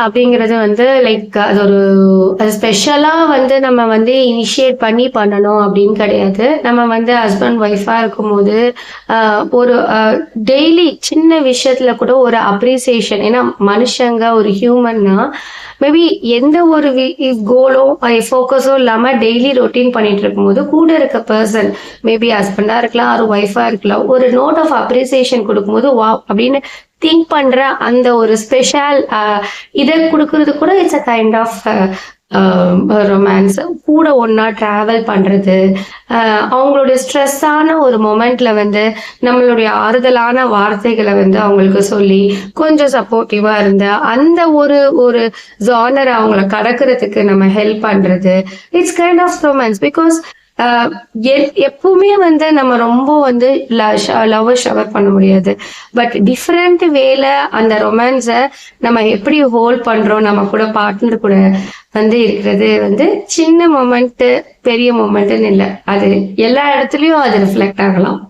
அப்படிங்கிறது வந்து லைக் அது ஸ்பெஷலா வந்து நம்ம வந்து இனிஷியேட் பண்ணி பண்ணணும் அப்படின்னு கிடையாது. நம்ம வந்து ஹஸ்பண்ட் ஒய்ஃபா இருக்கும்போது ஒரு டெய்லி சின்ன விஷயத்துல கூட ஒரு அப்ரிசியேஷன். ஏன்னா மனுஷங்க ஒரு ஹியூமன்னா மேபி எந்த ஒரு கோலோ ஃபோக்கஸோ இல்லாம டெய்லி ரொட்டீன் பண்ணிட்டு இருக்கும்போது கூட இருக்க பர்சன் மேபி ஹஸ்பண்டா இருக்கலாம் ஒரு ஒய்ஃபா இருக்கலாம் ஒரு நோட் ஆஃப் அப்ரிசியேஷன் கொடுக்கும்போது வா அப்படின்னு திங்க் பண்ற அந்த ஒரு ஸ்பெஷல் இதை கொடுக்கறது கூட it's a kind of romance. கூட ஒன்னா டிராவல் பண்றது, அவங்களுடைய ஸ்ட்ரெஸ்ஸான ஒரு மொமெண்ட்ல வந்து நம்மளுடைய ஆறுதலான வார்த்தைகளை வந்து அவங்களுக்கு சொல்லி கொஞ்சம் சப்போர்ட்டிவா இருந்த அந்த ஒரு ஒரு ஜானர் அவங்கள கடக்கிறதுக்கு நம்ம ஹெல்ப் பண்றது it's kind of romance. Because எப்பவுமே வந்து நம்ம ரொம்ப வந்து லவ் ஷவர் பண்ண முடியாது. பட் டிஃப்ரெண்ட் வேல அந்த ரொமான்ஸை நம்ம எப்படி ஹோல்ட் பண்றோம் நம்ம கூட பார்ட்னர் கூட வந்து இருக்கிறது வந்து சின்ன மொமெண்ட் பெரிய மொமெண்ட்னு இல்லை, அது எல்லா இடத்துலயும் அது ரிஃப்ளெக்ட் ஆகலாம்.